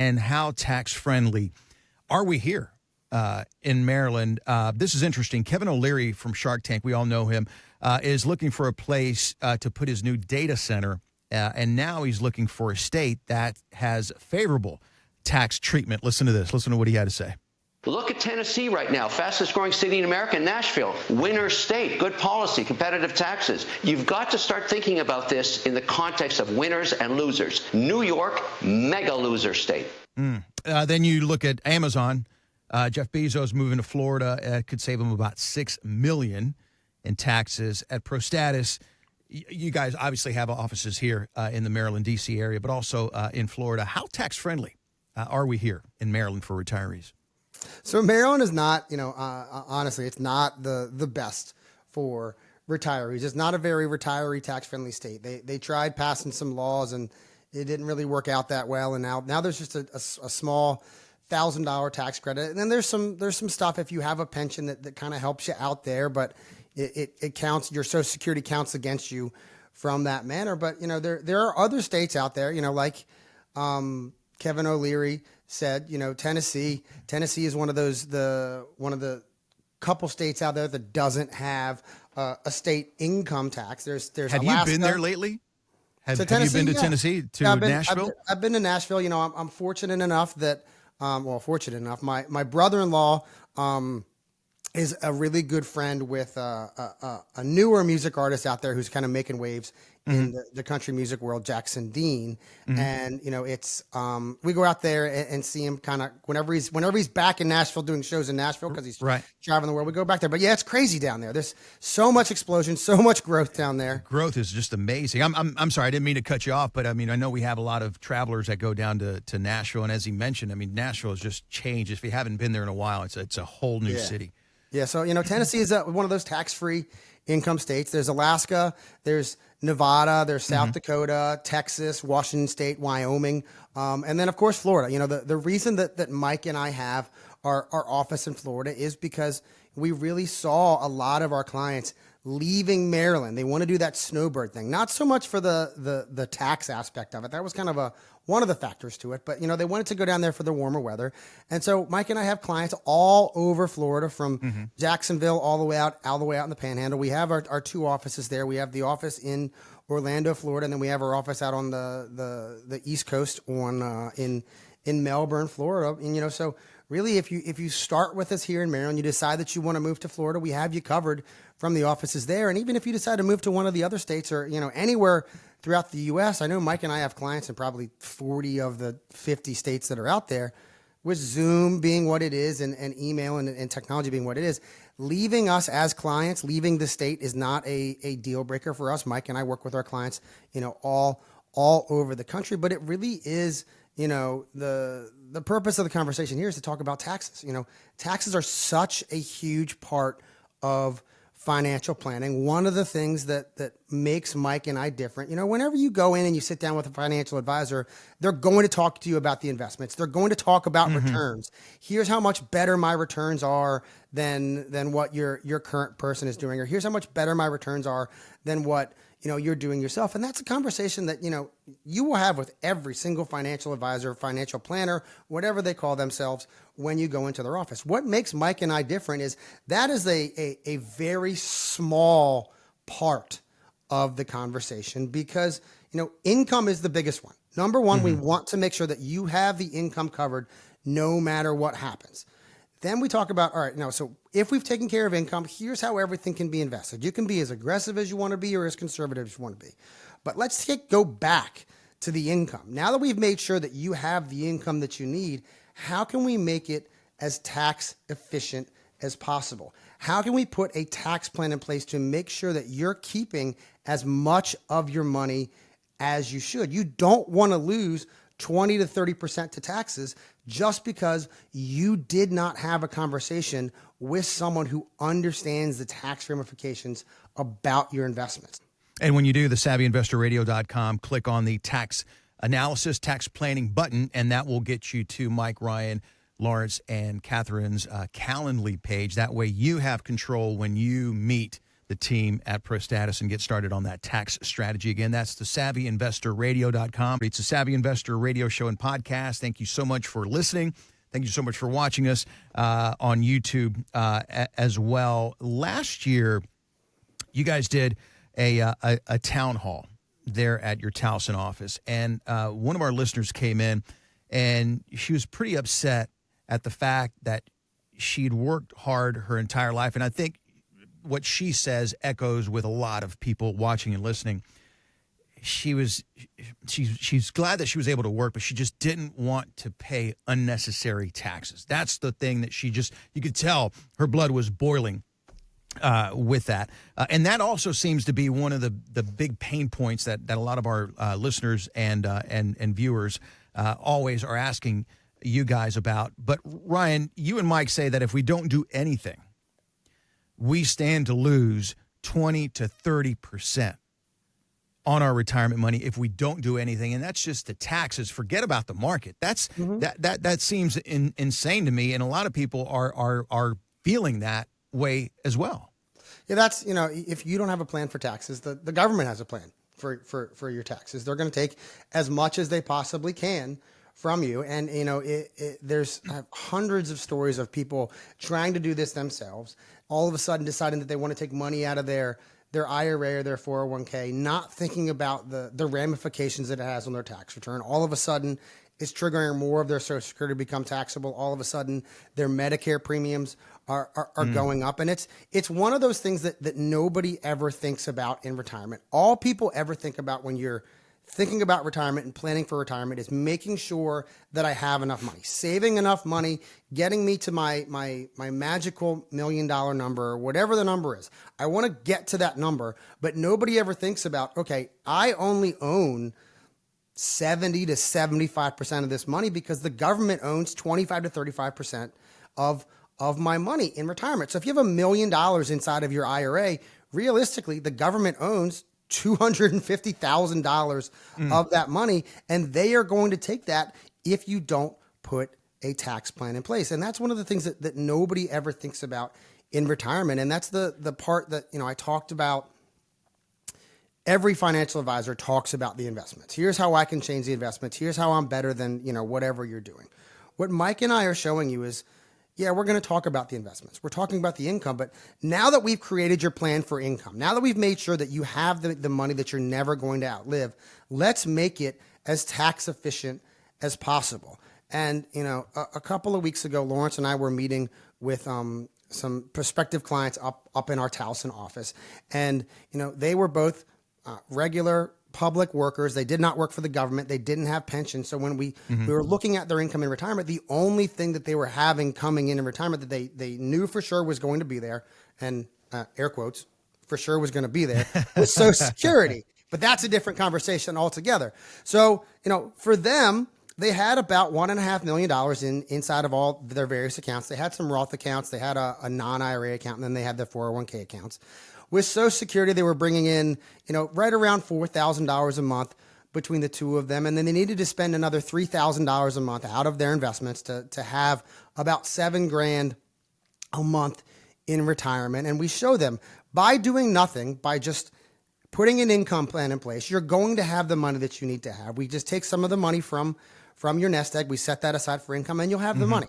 and how tax-friendly are we here in Maryland? This is interesting. Kevin O'Leary from Shark Tank, we all know him, is looking for a place to put his new data center, and now he's looking for a state that has favorable tax treatment. Listen to this. Listen to what he had to say. Look at Tennessee right now, fastest growing city in America, Nashville, winner state, good policy, competitive taxes. You've got to start thinking about this in the context of winners and losers. New York, mega loser state. Then you look at Amazon. Jeff Bezos moving to Florida could save him about $6 million in taxes. At ProStatus, you guys obviously have offices here in the Maryland, D.C. area, but also in Florida. How tax-friendly are we here in Maryland for retirees? So Maryland is not, honestly, it's not the best for retirees. It's not a very retiree tax-friendly state. They tried passing some laws and it didn't really work out that well. And now there's just a small $1,000 tax credit. And then there's some stuff if you have a pension that kind of helps you out there, but it counts, your Social Security counts against you from that manner. But, there are other states out there, like Kevin O'Leary said, Tennessee is one of the couple states out there that doesn't have a state income tax. There's Have Alaska. You been there lately? Have you been to Tennessee, Nashville? I've been to Nashville. I'm fortunate enough that, my brother-in-law is a really good friend with a newer music artist out there who's kind of making waves in the country music world, Jackson Dean. And, it's we go out there and see him kind of whenever he's back in Nashville doing shows in Nashville because he's traveling the world. We go back there. But yeah, it's crazy down there. There's so much explosion, so much growth down there. Growth is just amazing. I'm sorry, I didn't mean to cut you off, but I know we have a lot of travelers that go down to Nashville. And as he mentioned, Nashville has just changed. If you haven't been there in a while, it's a whole new city. Yeah, so Tennessee is one of those tax-free income states. There's Alaska, there's Nevada, there's South Dakota, Texas, Washington State, Wyoming, and then of course Florida. The reason that Mike and I have our office in Florida is because we really saw a lot of our clients leaving Maryland. They want to do that snowbird thing, not so much for the tax aspect of it. That was kind of one of the factors to it, but they wanted to go down there for the warmer weather. And so Mike and I have clients all over Florida, from Jacksonville all the way out in the Panhandle. We have our two offices there. We have the office in Orlando, Florida, and then we have our office out on the East Coast in Melbourne, Florida. And so really, if you start with us here in Maryland, you decide that you want to move to Florida, we have you covered from the offices there. And even if you decide to move to one of the other states or anywhere throughout the U.S., I know Mike and I have clients in probably 40 of the 50 states that are out there. With Zoom being what it is and email and technology being what it is, leaving us as clients, leaving the state is not a deal breaker for us. Mike and I work with our clients, all over the country, but it really is, the purpose of the conversation here is to talk about taxes. Taxes are such a huge part of financial planning. One of the things that makes Mike and I different, whenever you go in and you sit down with a financial advisor, they're going to talk to you about the investments. They're going to talk about returns. Here's how much better my returns are than what your current person is doing, or here's how much better my returns are than what you're doing yourself. And that's a conversation that, you will have with every single financial advisor, financial planner, whatever they call themselves, when you go into their office. What makes Mike and I different is that is a very small part of the conversation, because, income is the biggest one. Number one, we want to make sure that you have the income covered no matter what happens. Then we talk about, all right, now, so if we've taken care of income, here's how everything can be invested. You can be as aggressive as you want to be or as conservative as you want to be. But let's go back to the income. Now that we've made sure that you have the income that you need, how can we make it as tax efficient as possible? How can we put a tax plan in place to make sure that you're keeping as much of your money as you should? You don't want to lose 20 to 30% to taxes just because you did not have a conversation with someone who understands the tax ramifications about your investments. And when you do, the SavvyInvestorRadio.com, click on the tax analysis, tax planning button, and that will get you to Mike, Ryan, Lawrence, and Catherine's Calendly page. That way you have control when you meet the team at ProStatus and get started on that tax strategy. Again, that's the SavvyInvestorRadio.com. It's the Savvy Investor Radio Show and Podcast. Thank you so much for listening. Thank you so much for watching us on YouTube as well. Last year, you guys did a town hall there at your Towson office, and one of our listeners came in, and she was pretty upset at the fact that she'd worked hard her entire life, and I think what she says echoes with a lot of people watching and listening. She's glad that she was able to work, but she just didn't want to pay unnecessary taxes. That's the thing that you could tell her blood was boiling with that. And that also seems to be one of the big pain points that a lot of our listeners and viewers always are asking you guys about. But Ryan, you and Mike say that if we don't do anything, we stand to lose 20 to 30% on our retirement money if we don't do anything, and that's just the taxes. Forget about the market. That's that seems insane to me, and a lot of people are feeling that way as well. Yeah, that's, if you don't have a plan for taxes, the government has a plan for your taxes. They're going to take as much as they possibly can from you, and there's hundreds of stories of people trying to do this themselves, all of a sudden deciding that they want to take money out of their IRA or their 401k, not thinking about the ramifications that it has on their tax return. All of a sudden, it's triggering more of their Social Security to become taxable. All of a sudden, their Medicare premiums are going up. And it's one of those things that nobody ever thinks about in retirement. All people ever think about when you're thinking about retirement and planning for retirement is making sure that I have enough money, saving enough money, getting me to my magical $1 million number, or whatever the number is. I want to get to that number, but nobody ever thinks about, okay, I only own 70 to 75% of this money because the government owns 25 to 35% of my money in retirement. So if you have $1 million inside of your IRA, realistically, the government owns $250,000 of that money, and they are going to take that if you don't put a tax plan in place. And that's one of the things that nobody ever thinks about in retirement. And that's the part that, I talked about. Every financial advisor talks about the investments. Here's how I can change the investments. Here's how I'm better than, whatever you're doing. What Mike and I are showing you is, yeah, we're going to talk about the investments. We're talking about the income, but now that we've created your plan for income, now that we've made sure that you have the money that you're never going to outlive, let's make it as tax efficient as possible. And, a couple of weeks ago, Lawrence and I were meeting with some prospective clients up in our Towson office. And, they were both regular public workers. They did not work for the government. They didn't have pensions. So when we were looking at their income in retirement, the only thing that they were having coming in retirement that they knew for sure was going to be there, and air quotes, for sure was going to be there, was Social Security. But that's a different conversation altogether. So, for them, they had about $1.5 million inside of all their various accounts. They had some Roth accounts. They had a non-IRA account, and then they had their 401k accounts. With Social Security, they were bringing in, right around $4,000 a month between the two of them. And then they needed to spend another $3,000 a month out of their investments to have about $7,000 a month in retirement. And we show them by doing nothing, by just putting an income plan in place, you're going to have the money that you need to have. We just take some of the money from your nest egg. We set that aside for income, and you'll have the money.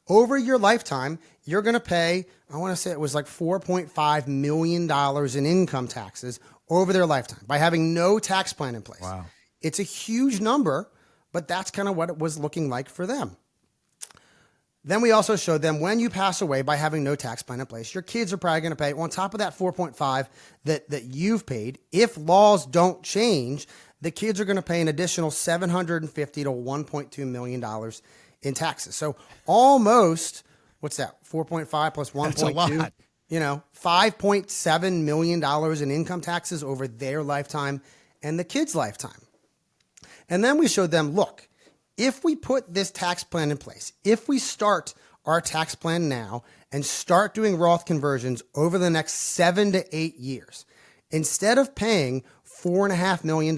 Over your lifetime, you're going to pay, I want to say it was like $4.5 million in income taxes over their lifetime by having no tax plan in place. Wow. It's a huge number, but that's kind of what it was looking like for them. Then we also showed them when you pass away by having no tax plan in place, your kids are probably going to pay on top of that 4.5 that you've paid. If laws don't change, the kids are going to pay an additional $750 to $1.2 million in taxes. So almost, what's that? 4.5 plus 1.2, That's a lot. $5.7 million in income taxes over their lifetime and the kids' lifetime. And then we showed them, look, if we put this tax plan in place, if we start our tax plan now and start doing Roth conversions over the next 7 to 8 years, instead of paying $4.5 million,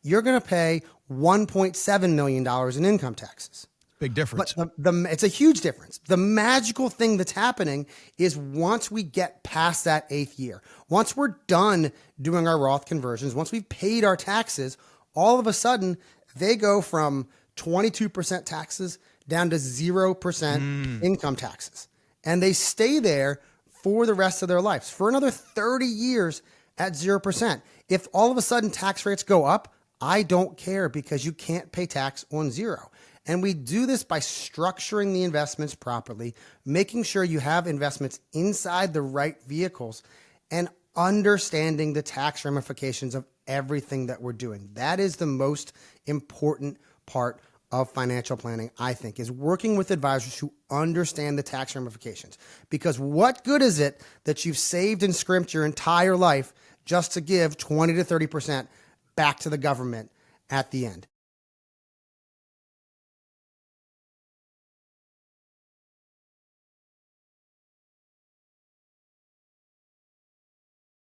you're going to pay $1.7 million in income taxes. Big difference. But it's a huge difference. The magical thing that's happening is once we get past that 8th year, once we're done doing our Roth conversions, once we've paid our taxes, all of a sudden they go from 22% taxes down to 0% income taxes. And they stay there for the rest of their lives, for another 30 years at 0%. If all of a sudden tax rates go up, I don't care, because you can't pay tax on zero. And we do this by structuring the investments properly, making sure you have investments inside the right vehicles, and understanding the tax ramifications of everything that we're doing. That is the most important part of financial planning, I think, is working with advisors who understand the tax ramifications. Because what good is it that you've saved and scrimped your entire life just to give 20 to 30% back to the government at the end?